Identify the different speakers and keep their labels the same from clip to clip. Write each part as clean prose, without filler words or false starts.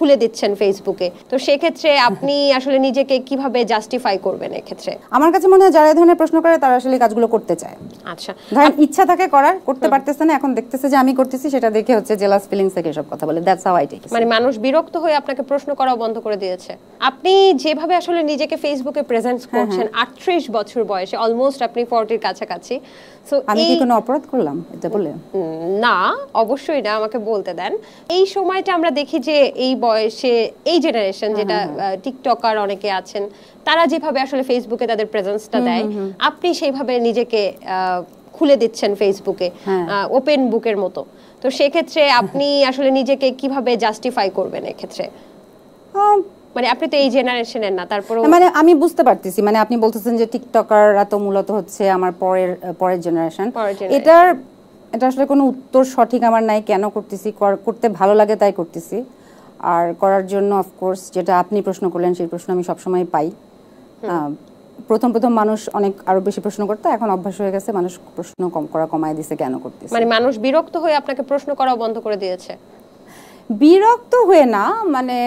Speaker 1: খুলে দিচ্ছেন ফেসবুকে, তো সেক্ষেত্রে আপনি আসলে নিজেকে কিভাবে জাস্টিফাই করবেন এক্ষেত্রে?
Speaker 2: আমার কাছে মনে হয় যারা এই ধরনের প্রশ্ন করে তারা আসলে কাজগুলো করতে চায়।
Speaker 1: আচ্ছা,
Speaker 2: ধরেন ইচ্ছা থাকে করার, করতে পারতেছে না, এখন দেখতেছে যে আমি করতেছি, সেটা দেখে হচ্ছে জেলাস ফিলিংস থেকে সব কথা বলে। That's how I take it.
Speaker 1: মানে মানুষ বিরক্ত হয়ে আপনাকে প্রশ্ন করাও বন্ধ করে দিয়েছে। আপনি যেভাবে আসলে নিজেকে ফেসবুকে প্রেজেন্ট করছেন 38 বছর বয়সে, অলমোস্ট আপনি 40 এর কাছাকাছি, সো
Speaker 2: আমি কি কোনো অপরাধ করলাম এটা বলে?
Speaker 1: না, অবশ্যই না, আমাকে বলতে দেন। এই সময়টা আমরা দেখি যে এই বয়সে এই জেনারেশন যেটা টিকটকার অনেকে আছেন, তারা যেভাবে আসলে ফেসবুকে তাদের প্রেজেন্সটা দেয়, আপনি সেইভাবে নিজেকে খুলে দিচ্ছেন ফেসবুকে ওপেন বুকের মতো, তো সেক্ষেত্রে আপনি আসলে নিজেকে কিভাবে জাস্টিফাই করবেন এক্ষেত্রে? মানে আপনি তো এই জেনারেশনের না, তারপরে
Speaker 2: মানে আমি বুঝতে পারতেছি, মানে আপনি বলতেছেন যে টিকটকাররা তো মূলত হচ্ছে আমার পরের জেনারেশন। এটা আসলে কোনো উত্তর সঠিক আমার নাই। কেন করতেছি? করতে ভালো লাগে তাই করতেছি। আর করার জন্য অফকোর্স যেটা আপনি প্রশ্ন করলেন সেই প্রশ্ন আমি সবসময় পাই। প্রথম মানুষ অনেক আরো বেশি প্রশ্ন করতো, এখন অভ্যাস হয়ে গেছে, মানুষ প্রশ্ন কমায় দিছে। কেন করতেছে?
Speaker 1: মানে মানুষ বিরক্ত হয়ে আপনাকে প্রশ্ন করাও বন্ধ করে দিয়েছে?
Speaker 2: বিরক্ত হয়ে না, মানে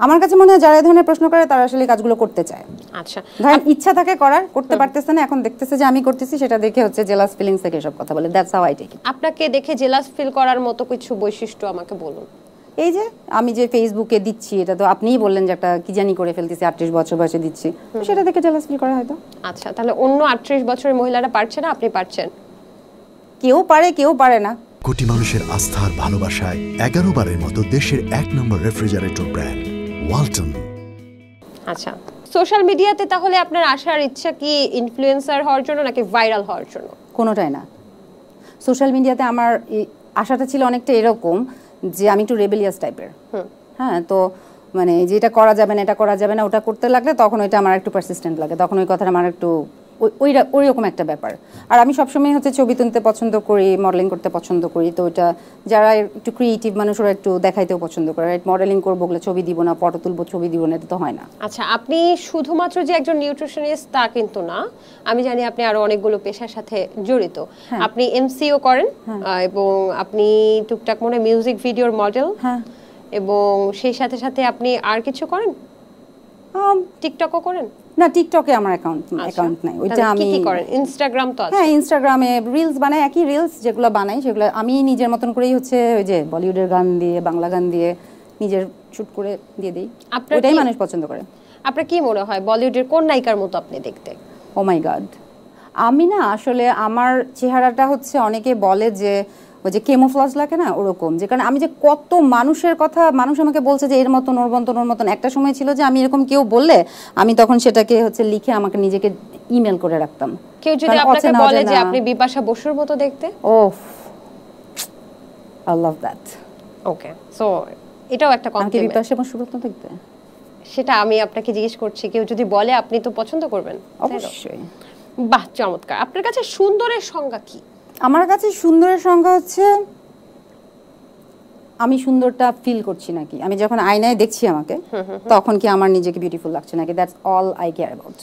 Speaker 2: আমার কাছে মনে হয় যারা এই ধরনের প্রশ্ন করে তারা আসলে কাজগুলো করতে চায়।
Speaker 1: আচ্ছা,
Speaker 2: ধরেন ইচ্ছা থাকে করার, করতে পারতেছে না, এখন দেখতেছে যে আমি করতেছি, সেটা দেখে হচ্ছে জেলাস ফিলিংস থেকে সব কথা বলে। That's how I take it.
Speaker 1: আপনাকে দেখে জেলাস ফিল করার মতো কিছু বৈশিষ্ট্য আমাকে বলুন।
Speaker 2: এই যে আমি যে ফেসবুকে দিচ্ছি, এটা তো আপনিই বললেন যে একটা কি জানি করে ফেলতেছি, 38 বছর বয়সে দিচ্ছি, সেটা দেখে জেলাস ফিল করা হয়তো।
Speaker 1: আচ্ছা, তাহলে অন্য 38 বছরের মহিলারা পারছে না, আপনি পারছেন?
Speaker 2: কেউ পারে, কেউ পারে না।
Speaker 3: কোটি মানুষের আস্থার ভালোবাসায় 11 বারের মতো দেশের 1 নম্বর রেফ্রিজারেটর ব্র্যান্ড ওয়ালটন।
Speaker 1: আচ্ছা, সোশ্যাল মিডিয়াতে তাহলে আপনার আসার ইচ্ছা কি ইনফ্লুয়েন্সার হওয়ার জন্য নাকি ভাইরাল হওয়ার জন্য?
Speaker 2: কোনোটাই না। সোশ্যাল মিডিয়াতে আমার আশাটা ছিল অনেকটা এরকম যে আমি একটু রেবেলিয়াস টাইপের। হ্যাঁ, তো মানে যেটা করা যাবে না, এটা করা যাবে না, ওটা করতে লাগলে তখন ওইটা আমার একটু পারসিস্টেন্ট লাগে, তখন ওই কথাটা আমার একটু ওই রকম একটা ব্যাপার। আর আমি সবসময় হচ্ছে ছবি তুলতে পছন্দ করি, মডেলিং করতে পছন্দ করি, তো ওইটা যারা একটু ক্রিয়েটিভ মানুষ ওরা একটু দেখাইতেও পছন্দ করে। মডেলিং করবো বলে ছবি দিব না, ফটো তুলবো ছবি দিব না, এটা তো হয় না।
Speaker 1: আচ্ছা, আপনি শুধুমাত্র যে একজন নিউট্রিশনিস্ট তা কিন্তু না, আমি জানি আপনি আরো অনেকগুলো পেশার সাথে জড়িত। আপনি এমসিও করেন এবং আপনি টুকটাক মনে মিউজিক ভিডিওর মডেল, এবং সেই সাথে সাথে আপনি আর কিছু করেন? টিকটকও করেন?
Speaker 2: না, টিকটকে আমার অ্যাকাউন্ট নাই। ওইটা আমি
Speaker 1: কি করেন? ইনস্টাগ্রাম তো আছে।
Speaker 2: হ্যাঁ, ইনস্টাগ্রামে রিলস বানাই, একই রিলস যেগুলো বানাই সেগুলো আমি নিজের মতন করেই হচ্ছে ওই যে বলিউডের গান দিয়ে, বাংলা গান দিয়ে নিজের শুট করে দিয়ে দেই, ওইটাই মানুষ পছন্দ করে।
Speaker 1: আপনার কি মনে হয় বলিউডের কোন নায়িকার মতো আপনি দেখতে?
Speaker 2: ও মাই গড, আমি না আসলে আমার চেহারাটা হচ্ছে অনেকে বলে যে ওই যে কেমোফ্লাজ লাগে না, ওরকম। যে কারণে আমি যে কত মানুষের কথা, মানুষ আমাকে বলছে যে এর মতন ওর মতন ওর মতন। একটা সময় ছিল যে আমি এরকম কেউ বললে আমি তখন সেটাকে হচ্ছে লিখে আমাকে নিজেকে ইমেল করে রাখতাম।
Speaker 1: কেউ যদি আপনাকে বলে যে আপনি বিপাশা বসুর মতো দেখতে,
Speaker 2: ওফ, I love that.
Speaker 1: Okay, so এটাও একটা কমপ্লিমেন্ট।
Speaker 2: বিপাশা বসুর মতো দেখতে,
Speaker 1: সেটা আমি আপনাকে জিজ্ঞেস করছি, কেউ যদি বলে আপনি তো পছন্দ করবেন?
Speaker 2: অবশ্যই।
Speaker 1: বাহ, চমৎকার। আপনার কাছে সুন্দরের সংজ্ঞা কি?
Speaker 2: আমার কাছে সুন্দরের সংজ্ঞা হচ্ছে আমি সুন্দরটা ফিল করছি নাকি, আমি যখন আয়নায় দেখছি আমাকে তখন কি আমার নিজেকে বিউটিফুল লাগছে নাকি, that's all eye care about.